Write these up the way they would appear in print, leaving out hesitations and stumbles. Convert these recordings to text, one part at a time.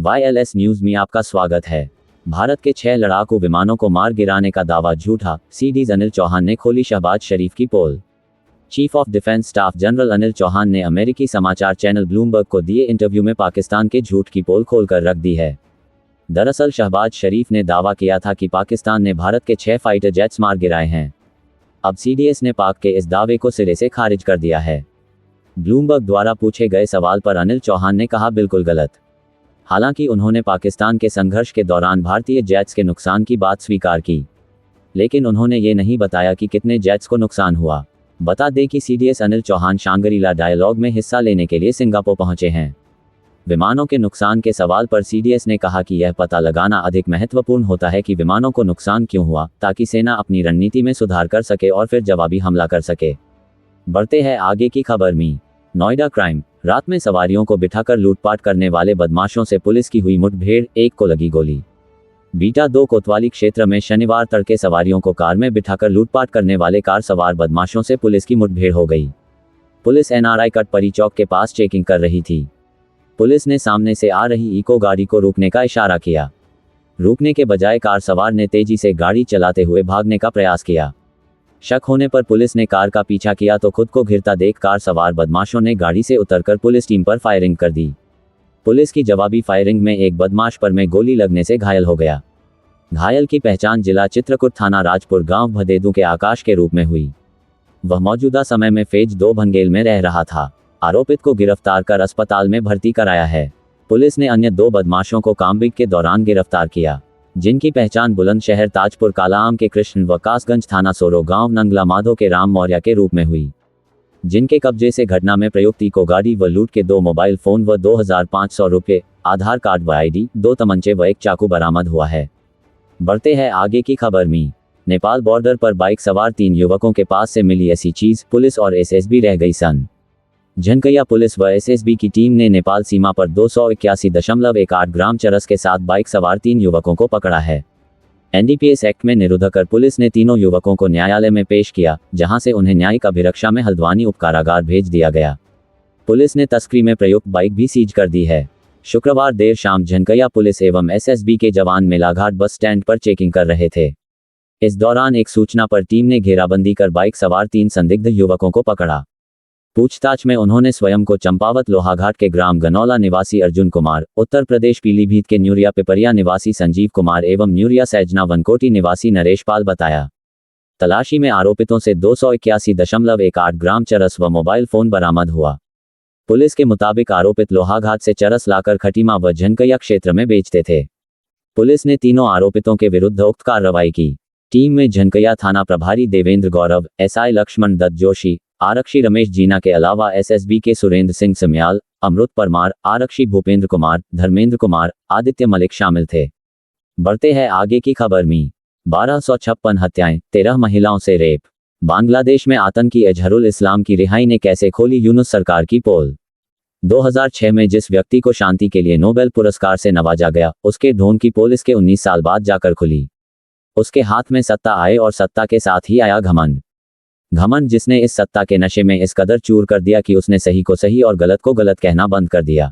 YLS news में आपका स्वागत है। भारत के 6 लड़ाकू विमानों को मार गिराने का दावा झूठा, सीडीएस अनिल चौहान ने खोली शहबाज शरीफ की पोल। Chief of defence staff general Anil Chauhan ने अमेरिकी समाचार चैनल ब्लूमबर्ग को दिए इंटरव्यू में पाकिस्तान के झूठ की पोल खोलकर रख दी है। दरअसल शहबाज शरीफ ने दावा किया था कि पाकिस्तान ने भारत के 6 फाइटर जेट्स मार गिराए हैं। अब सीडीएस ने पाक के इस दावे को सिरे से खारिज कर दिया है। ब्लूमबर्ग द्वारा पूछे गए सवाल पर अनिल चौहान ने कहा बिल्कुल गलत। हालांकि उन्होंने पाकिस्तान के संघर्ष के दौरान भारतीय जेट्स के नुकसान की बात स्वीकार की, लेकिन उन्होंने ये नहीं बताया कि कितने जेट्स को नुकसान हुआ। बता दें कि सीडीएस अनिल चौहान शांगरीला डायलॉग में हिस्सा लेने के लिए सिंगापुर पहुंचे हैं। विमानों के नुकसान के सवाल पर सीडीएस ने कहा कि यह पता लगाना अधिक महत्वपूर्ण होता है कि विमानों को नुकसान क्यों हुआ, ताकि सेना अपनी रणनीति में सुधार कर सके और फिर जवाबी हमला कर सके। बढ़ते हैं आगे की खबर में। नोएडा क्राइम, रात में सवारियों को बिठाकर लूटपाट करने वाले बदमाशों से पुलिस की हुई मुठभेड़, एक को लगी गोली। बीटा 2 कोतवाली क्षेत्र में शनिवार तड़के सवारियों को कार में बिठाकर लूटपाट करने वाले कार सवार बदमाशों से पुलिस की मुठभेड़ हो गई। पुलिस NRI कटपरी चौक के पास चेकिंग कर रही थी। पुलिस ने सामने से आ रही इको गाड़ी को रोकने का इशारा किया। रुकने के बजाय कार सवार ने तेजी से गाड़ी चलाते हुए भागने का प्रयास किया। शक होने पर पुलिस ने कार का पीछा किया तो खुद को घिरता देख कार सवार बदमाशों ने गाड़ी से उतरकर पुलिस टीम पर फायरिंग कर दी। पुलिस की जवाबी फायरिंग में एक बदमाश पर में गोली लगने से घायल हो गया। घायल की पहचान जिला चित्रकूट थाना राजपुर गांव भदेदू के आकाश के रूप में हुई। वह मौजूदा समय में फेज 2 भंगेल में रह रहा था। आरोपित को गिरफ्तार कर अस्पताल में भर्ती कराया है। पुलिस ने अन्य 2 बदमाशों को कामबिग के दौरान गिरफ्तार किया, जिनकी पहचान बुलंदशहर ताजपुर कालाआम के कृष्ण व कासगंज थाना सोरो गांव नंगला माधो के राम मौर्य के रूप में हुई, जिनके कब्जे से घटना में प्रयुक्त इको गाड़ी व लूट के 2 मोबाइल फोन व 2500 रुपये, आधार कार्ड व ID, 2 तमंचे व एक चाकू बरामद हुआ है। बढ़ते हैं आगे की खबर में। नेपाल बॉर्डर पर बाइक सवार 3 युवकों के पास से मिली ऐसी चीज, पुलिस और SSB रह गई सन। झनकैया पुलिस व SSB की टीम ने नेपाल सीमा पर 281.18 ग्राम चरस के साथ बाइक सवार 3 युवकों को पकड़ा है। NDPS एक्ट में निरुद्ध कर पुलिस ने तीनों युवकों को न्यायालय में पेश किया, जहां से उन्हें न्यायिक अभिरक्षा में हल्द्वानी उपकारागार भेज दिया गया। पुलिस ने तस्करी में प्रयुक्त बाइक भी सीज कर दी है। शुक्रवार देर शाम झनकैया पुलिस एवं SSB के जवान मेलाघाट बस स्टैंड पर चेकिंग कर रहे थे। इस दौरान एक सूचना पर टीम ने घेराबंदी कर बाइक सवार 3 संदिग्ध युवकों को पकड़ा। पूछताछ में उन्होंने स्वयं को चंपावत लोहाघाट के ग्राम गनौला निवासी अर्जुन कुमार, उत्तर प्रदेश पीलीभीत के न्यूरिया पिपरिया निवासी संजीव कुमार एवं न्यूरिया सैजना वनकोटी निवासी नरेश पाल बताया। तलाशी में आरोपितों से 281.18 ग्राम चरस व मोबाइल फोन बरामद हुआ। पुलिस के मुताबिक आरोपित लोहाघाट से चरस लाकर खटीमा व झनकैया क्षेत्र में बेचते थे। पुलिस ने तीनों आरोपितों के विरुद्ध उक्त कार्रवाई की। टीम में झनकैया थाना प्रभारी देवेंद्र गौरव, SI लक्ष्मण दत्त जोशी, आरक्षी रमेश जीना के अलावा SSB के सुरेंद्र सिंह समयाल, अमृत परमार, आरक्षी भूपेंद्र कुमार, धर्मेंद्र कुमार, आदित्य मलिक शामिल थे। बढ़ते हैं आगे की खबर में। 1256 हत्याएं, 13 महिलाओं से रेप। बांग्लादेश में आतंकी अजहरुल इस्लाम की रिहाई ने कैसे खोली यूनुस सरकार की पोल। 2006 में जिस व्यक्ति को शांति के लिए नोबेल पुरस्कार से नवाजा गया, उसके ढोंग की पोल इसके 19 साल बाद जाकर खुली। उसके हाथ में सत्ता आए और सत्ता के साथ ही आया घमंड, जिसने इस सत्ता के नशे में इस कदर चूर कर दिया कि उसने सही को सही और गलत को गलत कहना बंद कर दिया।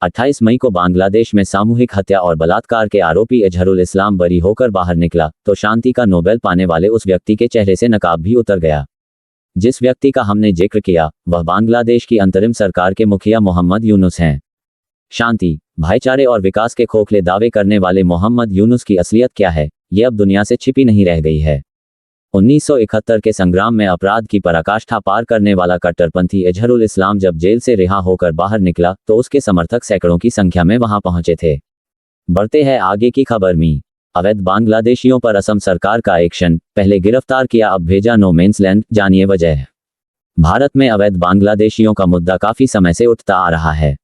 28 मई को बांग्लादेश में सामूहिक हत्या और बलात्कार के आरोपी अजहरुल इस्लाम बरी होकर बाहर निकला तो शांति का नोबेल पाने वाले उस व्यक्ति के चेहरे से नकाब भी उतर गया। जिस व्यक्ति का हमने जिक्र किया वह बांग्लादेश की अंतरिम सरकार के मुखिया मोहम्मद यूनुस हैं। शांति, भाईचारे और विकास के खोखले दावे करने वाले मोहम्मद यूनुस की असलियत क्या है, ये अब दुनिया से छिपी नहीं रह गई है। 1971 के संग्राम में अपराध की पराकाष्ठा पार करने वाला कट्टरपंथी अजहरुल इस्लाम जब जेल से रिहा होकर बाहर निकला तो उसके समर्थक सैकड़ों की संख्या में वहां पहुंचे थे। बढ़ते हैं आगे की खबर में। अवैध बांग्लादेशियों पर असम सरकार का एक्शन, पहले गिरफ्तार किया अब भेजा नो मेंस लैंड, जानिए वजह। भारत में अवैध बांग्लादेशियों का मुद्दा काफी समय से उठता आ रहा है।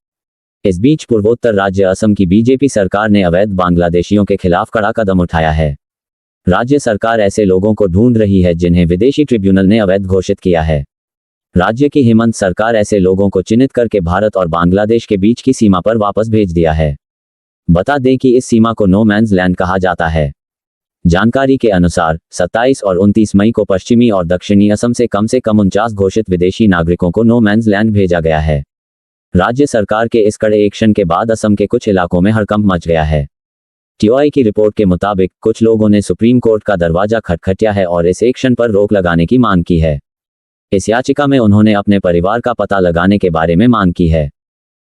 इस बीच पूर्वोत्तर राज्य असम की BJP सरकार ने अवैध बांग्लादेशियों के खिलाफ कड़ा कदम उठाया है। राज्य सरकार ऐसे लोगों को ढूंढ रही है जिन्हें विदेशी ट्रिब्यूनल ने अवैध घोषित किया है। राज्य की हेमंत सरकार ऐसे लोगों को चिन्हित करके भारत और बांग्लादेश के बीच की सीमा पर वापस भेज दिया है। बता दें कि इस सीमा को नो मैंस लैंड कहा जाता है। जानकारी के अनुसार 27 और 29 मई को पश्चिमी और दक्षिणी असम से कम 49 घोषित विदेशी नागरिकों को नो मैंस लैंड भेजा गया है। राज्य सरकार के इस कड़े एक्शन के बाद असम के कुछ इलाकों में हड़कंप मच गया है। टीओआई की रिपोर्ट के मुताबिक कुछ लोगों ने सुप्रीम कोर्ट का दरवाजा खटखटाया है और इस एक्शन पर रोक लगाने की मांग की है। इस याचिका में उन्होंने अपने परिवार का पता लगाने के बारे में मांग की है।